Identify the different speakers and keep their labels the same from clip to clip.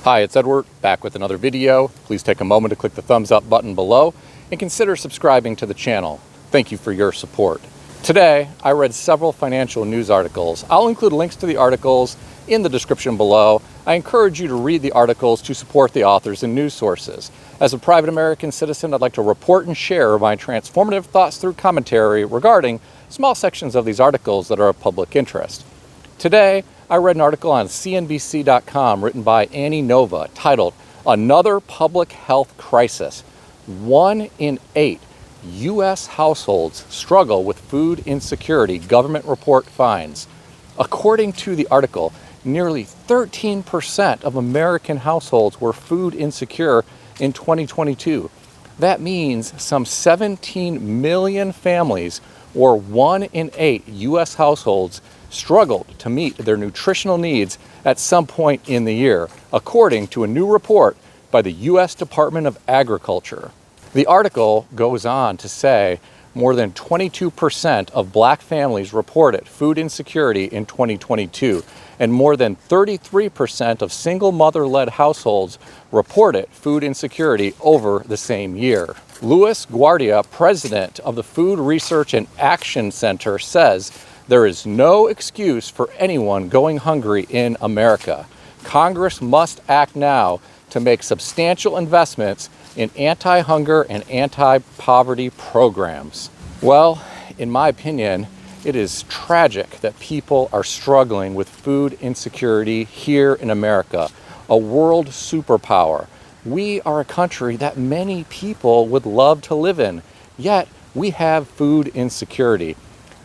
Speaker 1: Hi, it's Edward, back with another video. Please take a moment to click the thumbs up button below and consider subscribing to the channel. Thank you for your support. Today, I read several financial news articles. I'll include links to the articles in the description below. I encourage you to read the articles to support the authors and news sources. As a private American citizen, I'd like to report and share my transformative thoughts through commentary regarding small sections of these articles that are of public interest. Today, I read an article on CNBC.com written by Annie Nova titled, "Another Public Health Crisis. 1 in 8 U.S. households struggle with food insecurity, government report finds." According to the article, nearly 13% of American households were food insecure in 2022. That means some 17 million families, or 1 in 8 U.S. households, struggled to meet their nutritional needs at some point in the year, according to a new report by the U.S. Department of Agriculture. The article goes on to say more than 22% of black families reported food insecurity in 2022, and more than 33% of single mother-led households reported food insecurity over the same year. Luis Guardia, president of the Food Research and Action Center, says there is no excuse for anyone going hungry in America. Congress must act now to make substantial investments in anti-hunger and anti-poverty programs. Well, in my opinion, it is tragic that people are struggling with food insecurity here in America, a world superpower. We are a country that many people would love to live in, yet we have food insecurity.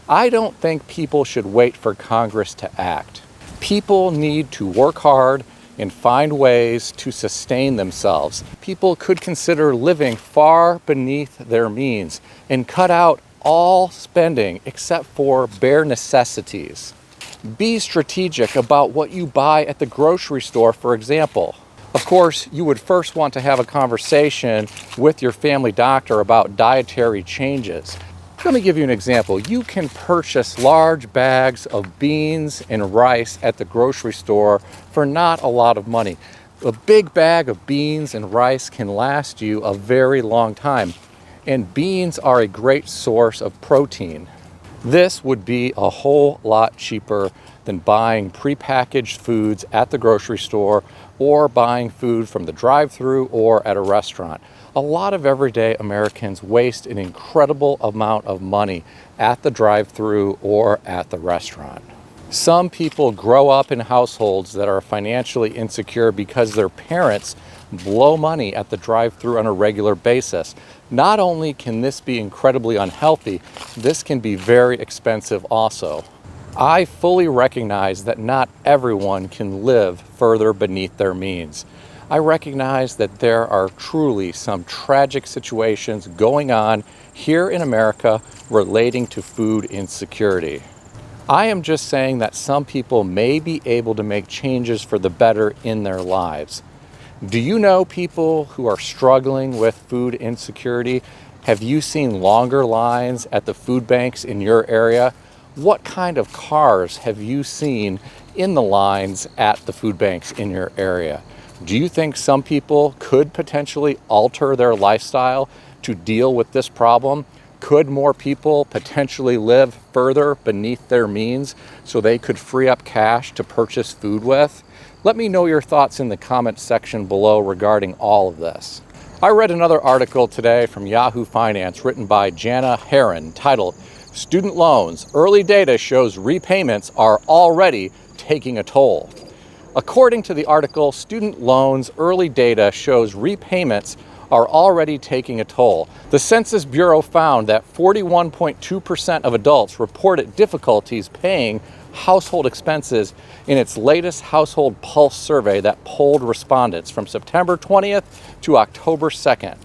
Speaker 1: I don't think people should wait for Congress to act. People need to work hard and find ways to sustain themselves. People could consider living far beneath their means and cut out all spending except for bare necessities. Be strategic about what you buy at the grocery store, for example. Of course, you would first want to have a conversation with your family doctor about dietary changes. Let me give you an example. You can purchase large bags of beans and rice at the grocery store for not a lot of money. A big bag of beans and rice can last you a very long time, and beans are a great source of protein. This would be a whole lot cheaper than buying prepackaged foods at the grocery store or buying food from the drive-thru or at a restaurant. A lot of everyday Americans waste an incredible amount of money at the drive-thru or at the restaurant. Some people grow up in households that are financially insecure because their parents blow money at the drive-thru on a regular basis. Not only can this be incredibly unhealthy, this can be very expensive also. I fully recognize that not everyone can live further beneath their means. I recognize that there are truly some tragic situations going on here in America relating to food insecurity. I am just saying that some people may be able to make changes for the better in their lives. Do you know people who are struggling with food insecurity? Have you seen longer lines at the food banks in your area? What kind of cars have you seen in the lines at the food banks in your area? Do you think some people could potentially alter their lifestyle to deal with this problem? Could more people potentially live further beneath their means so they could free up cash to purchase food with? Let me know your thoughts in the comment section below regarding all of this. I read another article today from Yahoo Finance written by Jana Heron titled, "Student Loans, Early Data Shows Repayments Are Already Taking a Toll." According to the article, student loans early data shows repayments are already taking a toll. The Census Bureau found that 41.2% of adults reported difficulties paying household expenses in its latest Household Pulse survey that polled respondents from September 20th to October 2nd.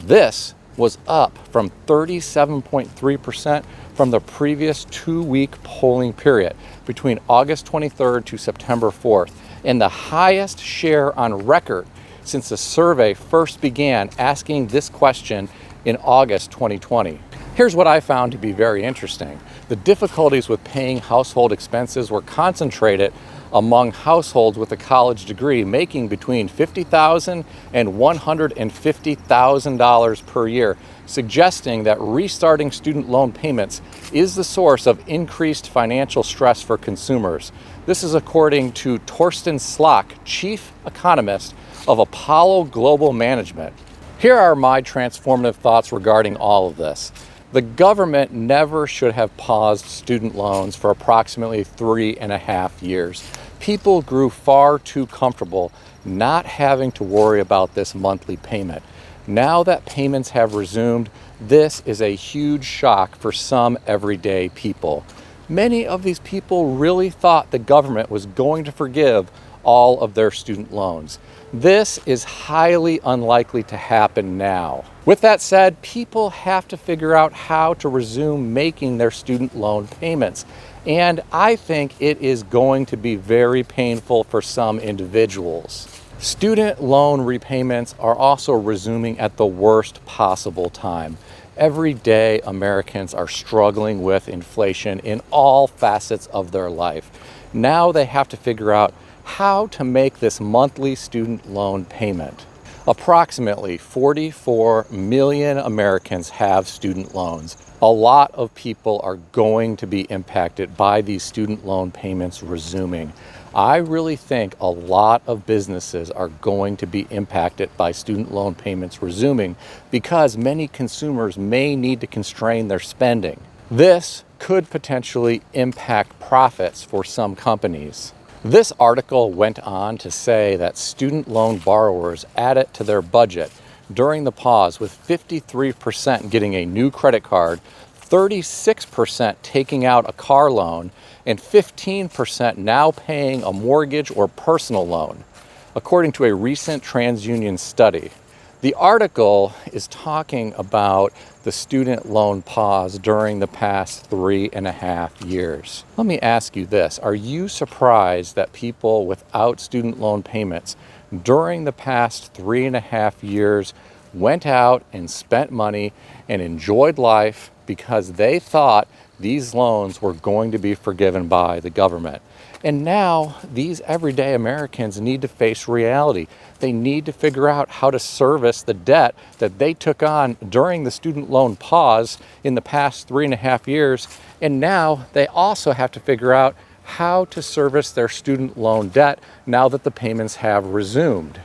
Speaker 1: This was up from 37.3% from the previous 2-week polling period between August 23rd to September 4th, and the highest share on record since the survey first began asking this question in August 2020. Here's what I found to be very interesting. The difficulties with paying household expenses were concentrated among households with a college degree making between $50,000 and $150,000 per year, suggesting that restarting student loan payments is the source of increased financial stress for consumers. This is according to Torsten Slok, chief economist of Apollo Global Management. Here are my transformative thoughts regarding all of this. The government never should have paused student loans for approximately 3.5 years. People grew far too comfortable not having to worry about this monthly payment. Now that payments have resumed, this is a huge shock for some everyday people. Many of these people really thought the government was going to forgive all of their student loans. This is highly unlikely to happen now. With that said, people have to figure out how to resume making their student loan payments. And I think it is going to be very painful for some individuals. Student loan repayments are also resuming at the worst possible time. Every day, Americans are struggling with inflation in all facets of their life. Now they have to figure out how to make this monthly student loan payment. Approximately 44 million Americans have student loans. A lot of people are going to be impacted by these student loan payments resuming. I really think a lot of businesses are going to be impacted by student loan payments resuming because many consumers may need to constrain their spending. This could potentially impact profits for some companies. This article went on to say that student loan borrowers added to their budget during the pause, with 53% getting a new credit card, 36% taking out a car loan, and 15% now paying a mortgage or personal loan, according to a recent TransUnion study. The article is talking about the student loan pause during the past 3.5 years. Let me ask you this. Are you surprised that people without student loan payments during the past 3.5 years went out and spent money and enjoyed life because they thought these loans were going to be forgiven by the government? And now these everyday Americans need to face reality. They need to figure out how to service the debt that they took on during the student loan pause in the past 3.5 years. And now they also have to figure out how to service their student loan debt now that the payments have resumed.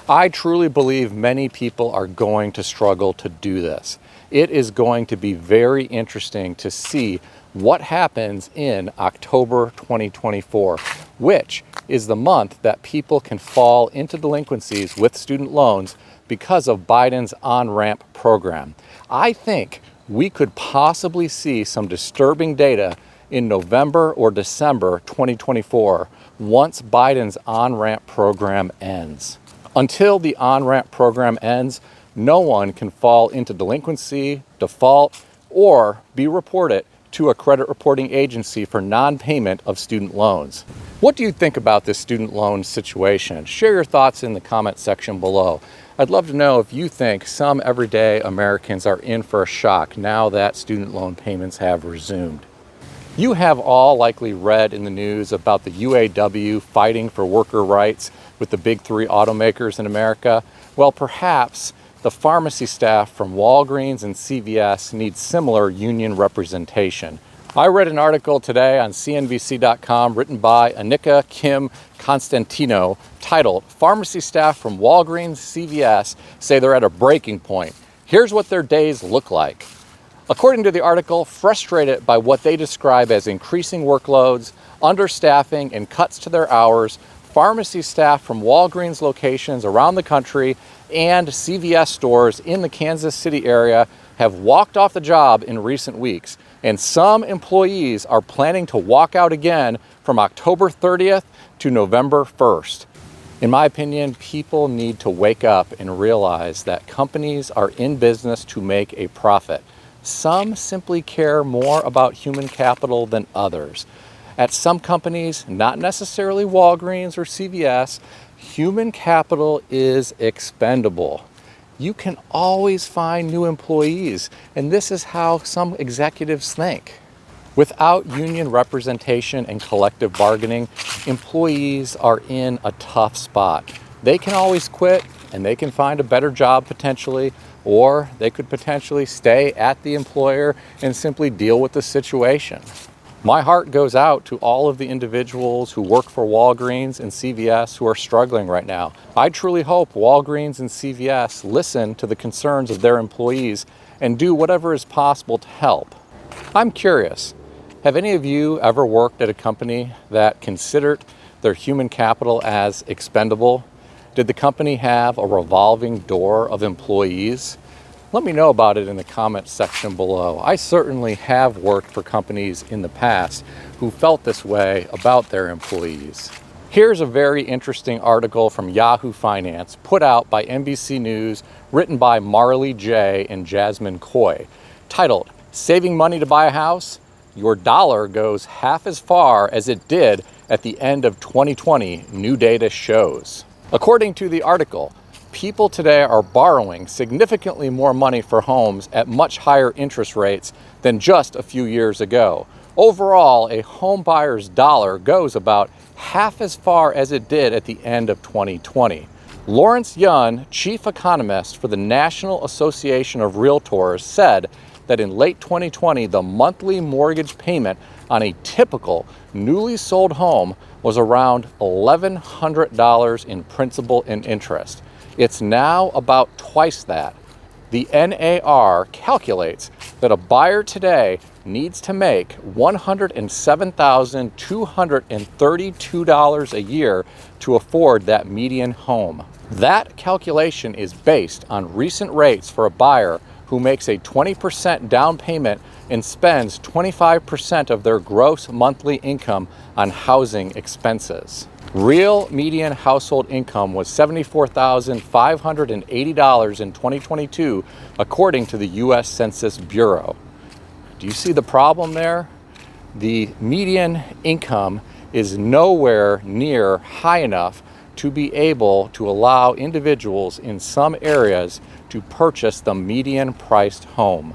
Speaker 1: I truly believe many people are going to struggle to do this. It is going to be very interesting to see what happens in October 2024, which is the month that people can fall into delinquencies with student loans because of Biden's on-ramp program. I think we could possibly see some disturbing data in November or December 2024 once Biden's on-ramp program ends. Until the on-ramp program ends, no one can fall into delinquency, default, or be reported to a credit reporting agency for non-payment of student loans. What do you think about this student loan situation? Share your thoughts in the comment section below. I'd love to know if you think some everyday Americans are in for a shock now that student loan payments have resumed. You have all likely read in the news about the UAW fighting for worker rights with the big three automakers in America. Well, perhaps the pharmacy staff from Walgreens and CVS need similar union representation. I read an article today on CNBC.com written by Anika Kim Constantino titled, "Pharmacy Staff from Walgreens, CVS Say They're at a Breaking Point. Here's what their days look like." According to the article, frustrated by what they describe as increasing workloads, understaffing, and cuts to their hours, pharmacy staff from Walgreens locations around the country and CVS stores in the Kansas City area have walked off the job in recent weeks, and some employees are planning to walk out again from October 30th to November 1st. In my opinion, people need to wake up and realize that companies are in business to make a profit. Some simply care more about human capital than others. At some companies, not necessarily Walgreens or CVS, human capital is expendable. You can always find new employees, and this is how some executives think. Without union representation and collective bargaining, employees are in a tough spot. They can always quit and they can find a better job potentially, or they could potentially stay at the employer and simply deal with the situation. My heart goes out to all of the individuals who work for Walgreens and CVS who are struggling right now. I truly hope Walgreens and CVS listen to the concerns of their employees and do whatever is possible to help. I'm curious, have any of you ever worked at a company that considered their human capital as expendable? Did the company have a revolving door of employees? Let me know about it in the comments section below. I certainly have worked for companies in the past who felt this way about their employees. Here's a very interesting article from Yahoo Finance put out by NBC News, written by Marley J. and Jasmine Coy, titled, "Saving Money to Buy a House? Your dollar goes half as far as it did at the end of 2020, new data shows." According to the article, people today are borrowing significantly more money for homes at much higher interest rates than just a few years ago. Overall, a home buyer's dollar goes about half as far as it did at the end of 2020. Lawrence Yun, chief economist for the National Association of Realtors, said that in late 2020, the monthly mortgage payment on a typical newly sold home was around $1,100 in principal and interest. It's now about twice that. The NAR calculates that a buyer today needs to make $107,232 a year to afford that median home. That calculation is based on recent rates for a buyer who makes a 20% down payment and spends 25% of their gross monthly income on housing expenses. Real median household income was $74,580 in 2022, according to the U.S. Census Bureau. Do you see the problem there? The median income is nowhere near high enough to be able to allow individuals in some areas to purchase the median priced home.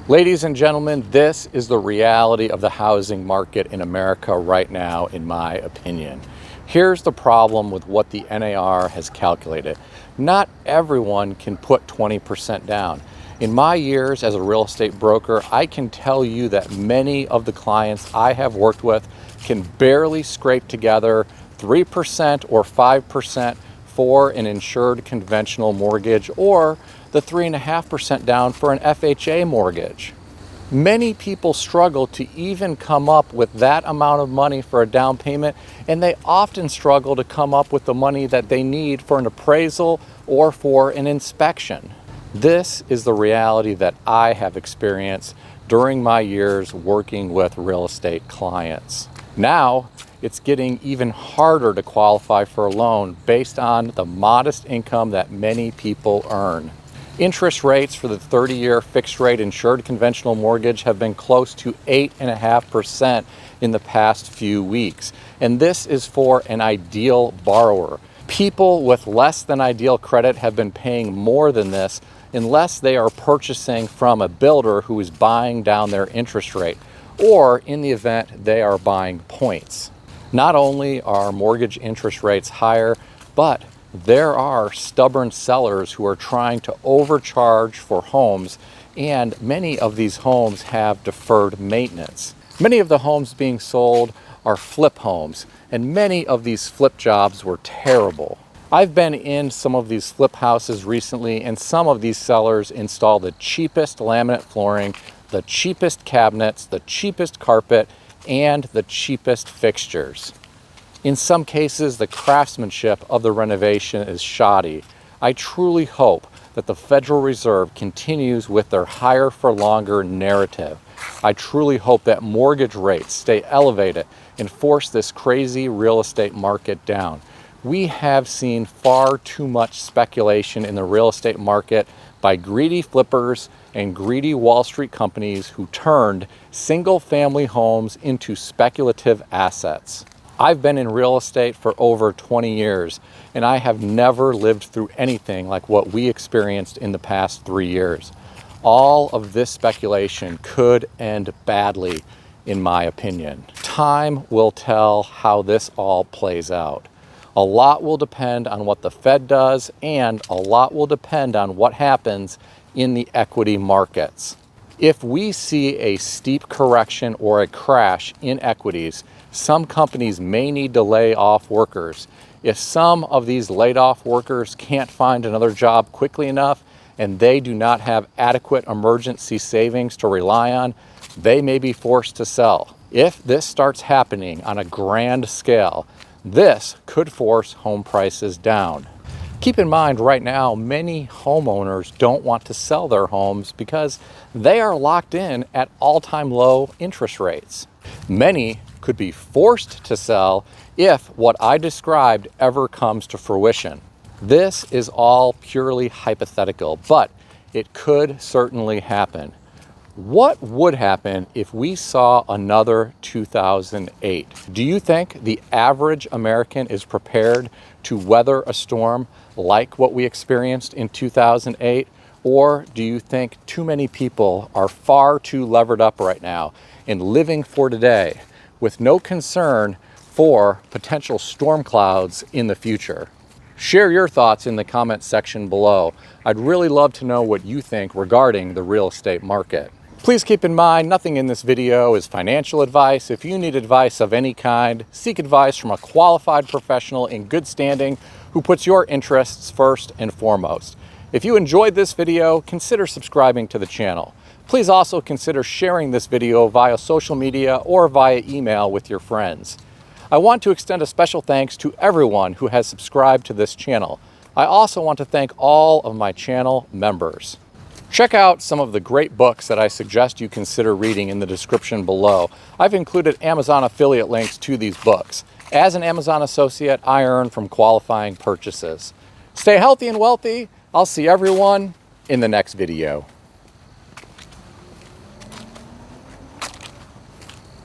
Speaker 1: Ladies and gentlemen, this is the reality of the housing market in America right now, in my opinion. Here's the problem with what the NAR has calculated. Not everyone can put 20% down. In my years as a real estate broker, I can tell you that many of the clients I have worked with can barely scrape together 3% or 5% for an insured conventional mortgage, or the 3.5% down for an FHA mortgage. Many people struggle to even come up with that amount of money for a down payment, and they often struggle to come up with the money that they need for an appraisal or for an inspection. This is the reality that I have experienced during my years working with real estate clients. Now, it's getting even harder to qualify for a loan based on the modest income that many people earn. Interest rates for the 30-year fixed-rate insured conventional mortgage have been close to 8.5% in the past few weeks. And this is for an ideal borrower. People with less than ideal credit have been paying more than this unless they are purchasing from a builder who is buying down their interest rate, or in the event they are buying points. Not only are mortgage interest rates higher, but there are stubborn sellers who are trying to overcharge for homes, and many of these homes have deferred maintenance. Many of the homes being sold are flip homes, and many of these flip jobs were terrible. I've been in some of these flip houses recently, and some of these sellers install the cheapest laminate flooring, the cheapest cabinets, the cheapest carpet, and the cheapest fixtures. In some cases, the craftsmanship of the renovation is shoddy. I truly hope that the Federal Reserve continues with their higher for longer narrative. I truly hope that mortgage rates stay elevated and force this crazy real estate market down. We have seen far too much speculation in the real estate market by greedy flippers and greedy Wall Street companies who turned single-family homes into speculative assets. I've been in real estate for over 20 years, and I have never lived through anything like what we experienced in the past 3 years. All of this speculation could end badly in my opinion. Time will tell how this all plays out. A lot will depend on what the Fed does, and a lot will depend on what happens in the equity markets. If we see a steep correction or a crash in equities, some companies may need to lay off workers. If some of these laid off workers can't find another job quickly enough and they do not have adequate emergency savings to rely on, they may be forced to sell. If this starts happening on a grand scale, this could force home prices down. Keep in mind, right now, many homeowners don't want to sell their homes because they are locked in at all-time low interest rates. Many could be forced to sell if what I described ever comes to fruition. This is all purely hypothetical, but it could certainly happen. What would happen if we saw another 2008? Do you think the average American is prepared to weather a storm like what we experienced in 2008? Or do you think too many people are far too levered up right now and living for today with no concern for potential storm clouds in the future? Share your thoughts in the comment section below. I'd really love to know what you think regarding the real estate market. Please keep in mind, nothing in this video is financial advice. If you need advice of any kind, seek advice from a qualified professional in good standing who puts your interests first and foremost. If you enjoyed this video, consider subscribing to the channel. Please also consider sharing this video via social media or via email with your friends. I want to extend a special thanks to everyone who has subscribed to this channel. I also want to thank all of my channel members. Check out some of the great books that I suggest you consider reading in the description below. I've included Amazon affiliate links to these books. As an Amazon associate, I earn from qualifying purchases. Stay healthy and wealthy. I'll see everyone in the next video.